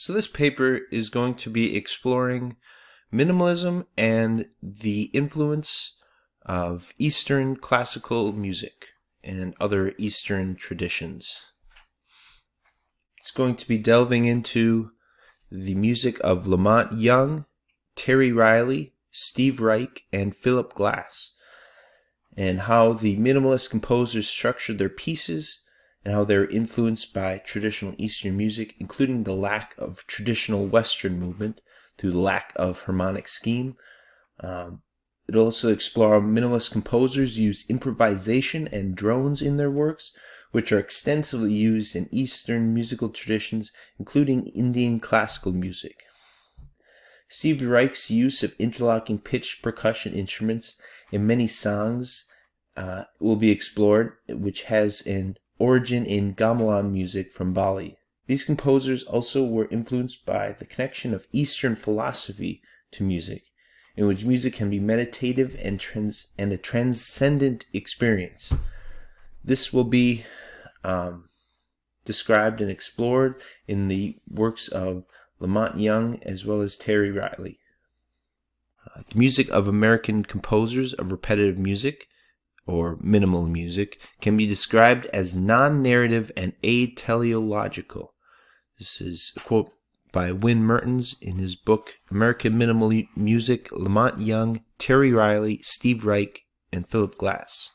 So this paper is going to be exploring minimalism and the influence of Eastern classical music and other Eastern traditions. It's going to be delving into the music of Lamont Young, Terry Riley, Steve Reich, and Philip Glass, and how the minimalist composers structured their pieces and how they're influenced by traditional Eastern music, including the lack of traditional Western movement through the lack of harmonic scheme. It'll also explore how minimalist composers use improvisation and drones in their works, which are extensively used in Eastern musical traditions, including Indian classical music. Steve Reich's use of interlocking pitched percussion instruments in many songs will be explored, which has an origin in gamelan music from Bali. These composers also were influenced by the connection of Eastern philosophy to music, in which music can be meditative and a transcendent experience. This will be described and explored in the works of Lamont Young as well as Terry Riley. The music of American composers of repetitive music, or minimal music, can be described as non-narrative and ateleological. This is a quote by Win Mertens in his book American Minimal Music, Lamont Young, Terry Riley, Steve Reich, and Philip Glass.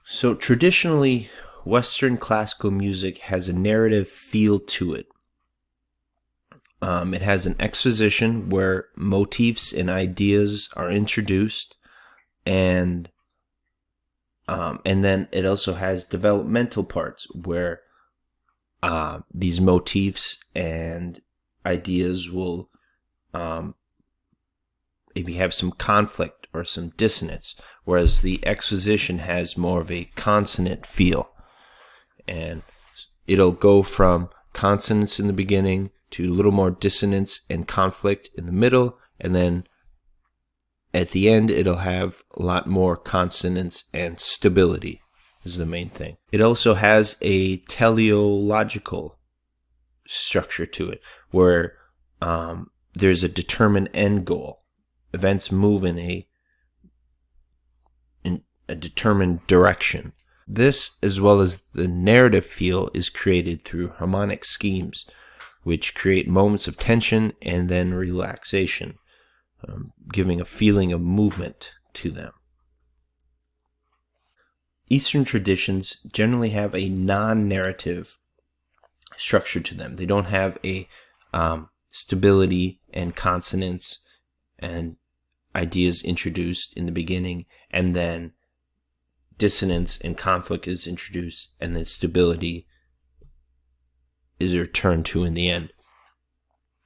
So traditionally, Western classical music has a narrative feel to it. It has an exposition where motifs and ideas are introduced, and then it also has developmental parts where these motifs and ideas will maybe have some conflict or some dissonance, whereas the exposition has more of a consonant feel. And it'll go from consonance in the beginning to a little more dissonance and conflict in the middle, and then at the end it'll have a lot more consonance and stability is the main thing. It also has a teleological structure to it, where there's a determined end goal. Events move in a determined direction. This, as well as the narrative feel, is created through harmonic schemes, which create moments of tension and then relaxation, giving a feeling of movement to them. Eastern traditions generally have a non-narrative structure to them. They don't have a stability and consonance and ideas introduced in the beginning, and then dissonance and conflict is introduced, and then stability is returned to in the end.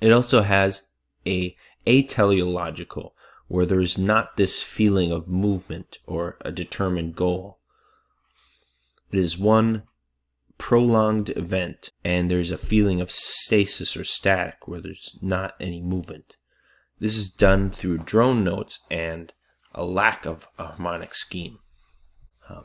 It also has a ateleological, where there is not this feeling of movement or a determined goal. It is one prolonged event, and there's a feeling of stasis or static where there's not any movement. This is done through drone notes and a lack of a harmonic scheme.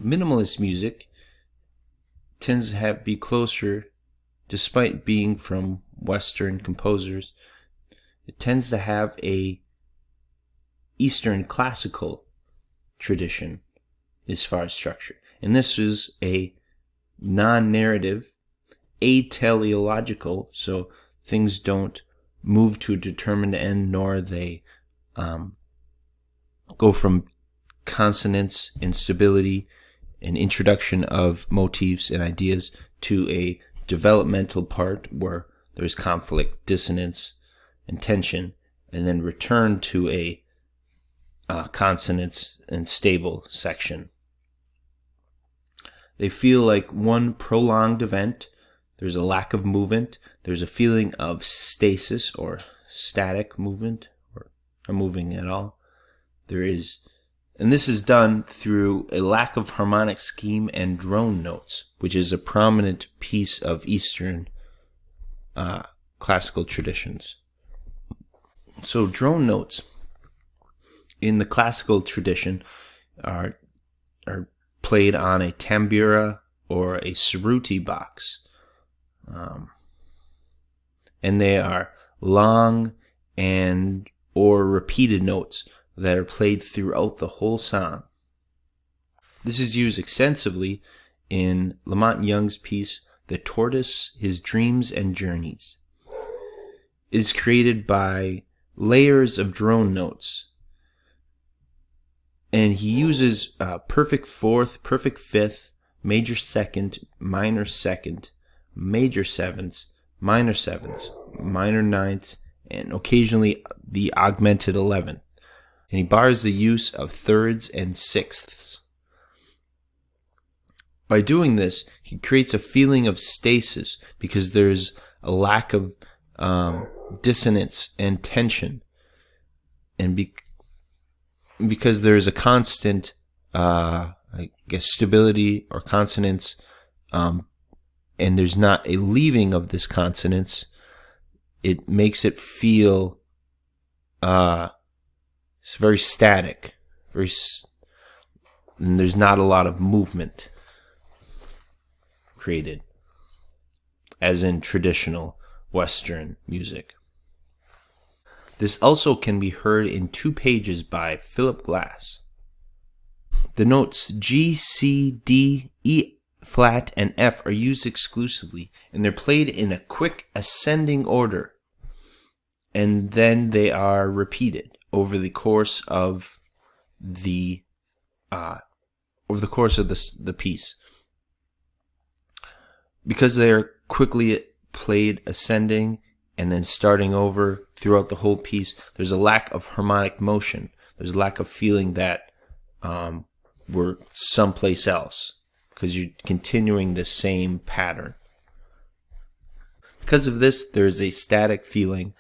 Minimalist music tends to be closer, despite being from Western composers, it tends to have a Eastern classical tradition as far as structure. And this is a non-narrative, ateleological, so things don't move to a determined end, nor they go from consonance and stability and introduction of motifs and ideas to a developmental part where there's conflict, dissonance, and tension, and then return to a consonance and stable section. They feel like one prolonged event. There's a lack of movement. There's a feeling of stasis or static movement, or not moving at all. And this is done through a lack of harmonic scheme and drone notes, which is a prominent piece of Eastern classical traditions. So drone notes in the classical tradition are played on a tambura or a suruti box. and they are long and or repeated notes that are played throughout the whole song. This is used extensively in Lamont Young's piece, The Tortoise, His Dreams and Journeys. It is created by layers of drone notes, and he uses perfect fourth, perfect fifth, major second, major sevenths, minor ninths, and occasionally the augmented 11th. And he bars the use of thirds and sixths. By doing this, he creates a feeling of stasis because there's a lack of dissonance and tension, and because there's a constant, stability or consonance, and there's not a leaving of this consonance. It makes it feel it's very static, and there's not a lot of movement created, as in traditional Western music. This also can be heard in 2 pages by Philip Glass. The notes G, C, D, E flat, and F are used exclusively, and they're played in a quick ascending order, and then they are repeated over the course of the piece. Because they are quickly played ascending and then starting over throughout the whole piece, there's a lack of harmonic motion. There's a lack of feeling that we're someplace else, because you're continuing the same pattern. Because of this, there's a static feeling,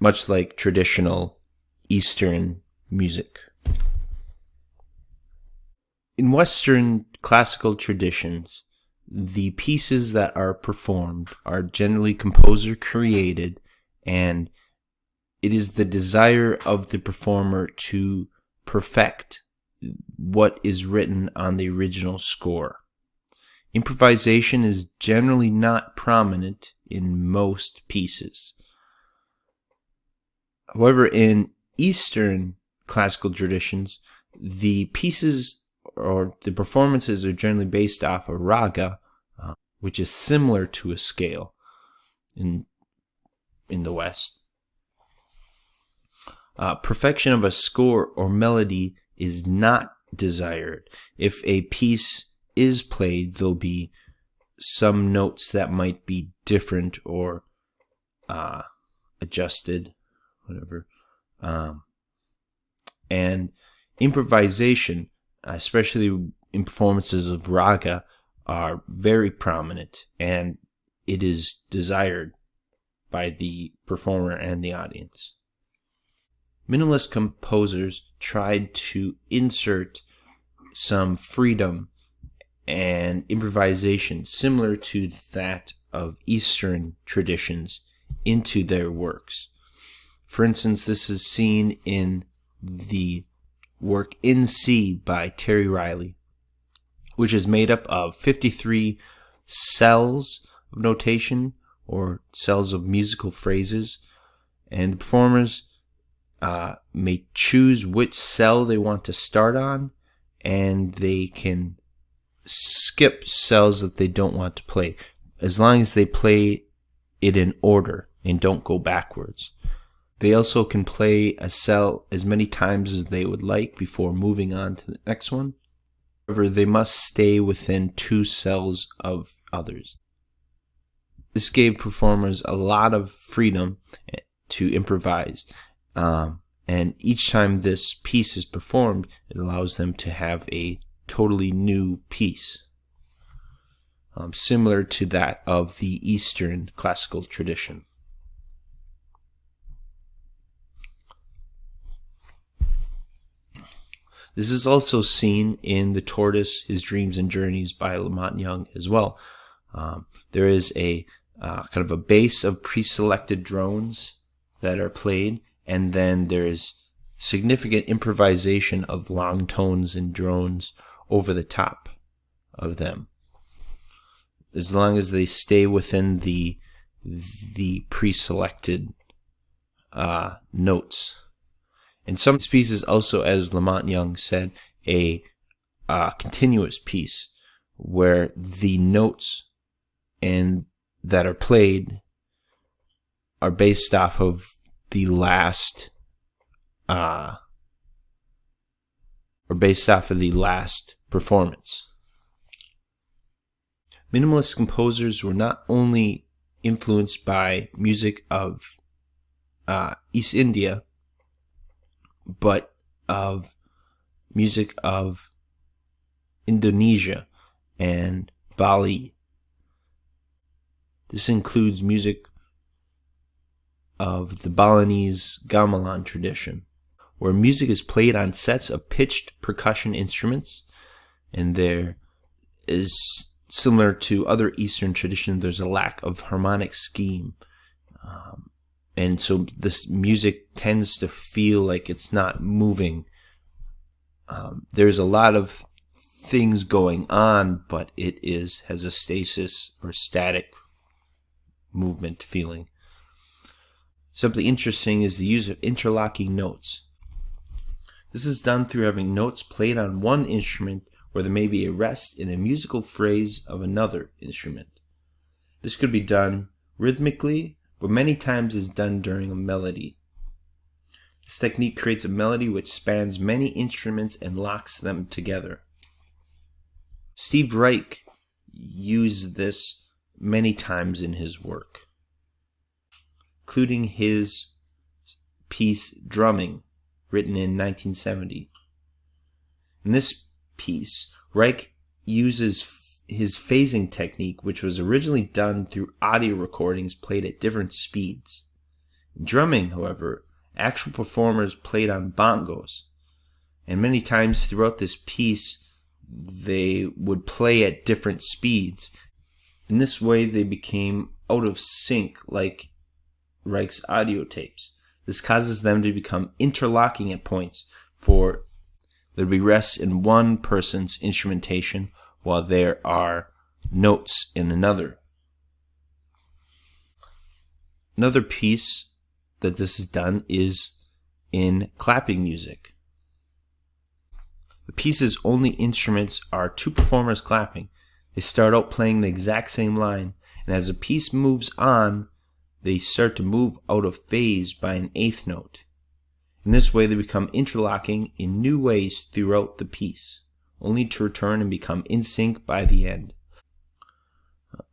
much like traditional Eastern music. In Western classical traditions, the pieces that are performed are generally composer created, and it is the desire of the performer to perfect what is written on the original score. Improvisation is generally not prominent in most pieces. However, in Eastern classical traditions, the pieces or the performances are generally based off a raga, which is similar to a scale in the West. Perfection of a score or melody is not desired. If a piece is played, there'll be some notes that might be different or adjusted, whatever. And improvisation, especially in performances of raga, are very prominent, and it is desired by the performer and the audience. Minimalist composers tried to insert some freedom and improvisation similar to that of Eastern traditions into their works. For instance, this is seen in the work In C by Terry Riley, which is made up of 53 cells of notation or cells of musical phrases, and the performers may choose which cell they want to start on, and they can skip cells that they don't want to play, as long as they play it in order and don't go backwards. They also can play a cell as many times as they would like before moving on to the next one. However, they must stay within 2 cells of others. This gave performers a lot of freedom to improvise. And each time this piece is performed, it allows them to have a totally new piece, similar to that of the Eastern classical tradition. This is also seen in The Tortoise, His Dreams and Journeys by Lamont Young as well. There is a kind of a base of pre-selected drones that are played, and then there's significant improvisation of long tones and drones over the top of them. as long as they stay within the pre-selected notes. And some pieces also, as Lamont Young said, a continuous piece where the notes that are played are based off of the last performance. Minimalist composers were not only influenced by music of East India, but of music of Indonesia and Bali. This includes music of the Balinese gamelan tradition, where music is played on sets of pitched percussion instruments, and there is, similar to other Eastern traditions, there's a lack of harmonic scheme. And so this music tends to feel like it's not moving. There's a lot of things going on, but it has a stasis or static movement feeling. Something interesting is the use of interlocking notes. This is done through having notes played on one instrument where there may be a rest in a musical phrase of another instrument. This could be done rhythmically, but many times is done during a melody. This technique creates a melody which spans many instruments and locks them together. Steve Reich used this many times in his work, including his piece Drumming, written in 1970. In this piece, Reich uses his phasing technique, which was originally done through audio recordings played at different speeds. In drumming, however, actual performers played on bongos, and many times throughout this piece, they would play at different speeds. In this way, they became out of sync, like Reich's audio tapes. This causes them to become interlocking at points, for there to be rests in one person's instrumentation while there are notes in another. Another piece that this is done is in clapping music. The piece's only instruments are two performers clapping. They start out playing the exact same line, and as the piece moves on, they start to move out of phase by an eighth note. In this way, they become interlocking in new ways throughout the piece, only to return and become in sync by the end.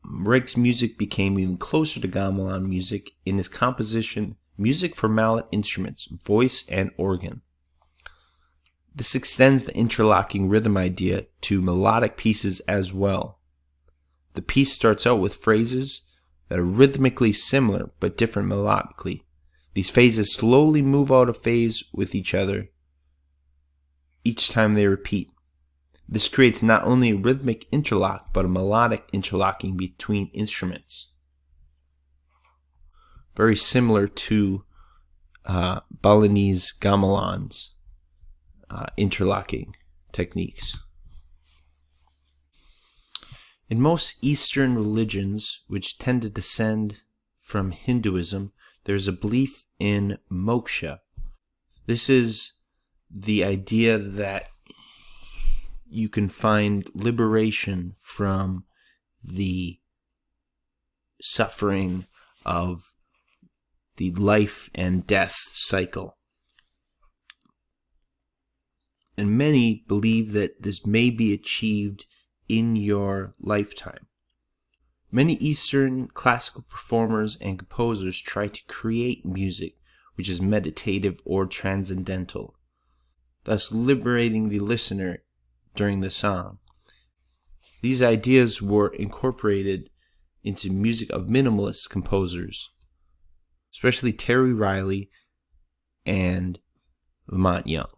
Reich's music became even closer to gamelan music in his composition Music for Mallet Instruments, Voice and Organ. This extends the interlocking rhythm idea to melodic pieces as well. The piece starts out with phrases that are rhythmically similar but different melodically. These phases slowly move out of phase with each other each time they repeat. This creates not only a rhythmic interlock but a melodic interlocking between instruments. Very similar to Balinese gamelan's interlocking techniques. In most Eastern religions, which tend to descend from Hinduism, there's a belief in moksha. This is the idea that you can find liberation from the suffering of the life and death cycle. And many believe that this may be achieved in your lifetime. Many Eastern classical performers and composers try to create music which is meditative or transcendental, thus liberating the listener during the song. These ideas were incorporated into music of minimalist composers, especially Terry Riley and Lamont Young.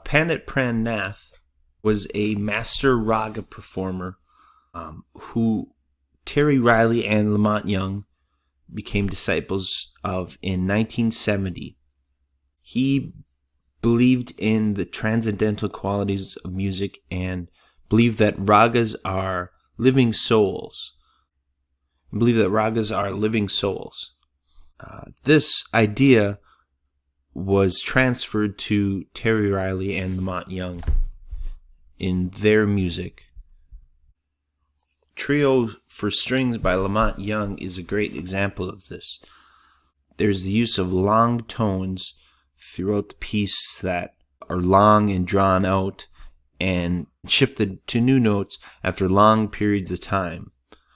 Pandit Pran Nath was a master raga performer who Terry Riley and Lamont Young became disciples of in 1970. He believed in the transcendental qualities of music and believe that ragas are living souls. This idea was transferred to Terry Riley and Lamont Young in their music. Trio for Strings by Lamont Young is a great example of this. There's the use of long tones throughout the piece that are long and drawn out and shifted to new notes after long periods of time.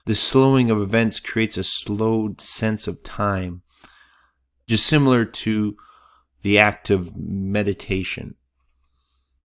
The slowing of events creates a slowed sense of time, just similar to the act of meditation.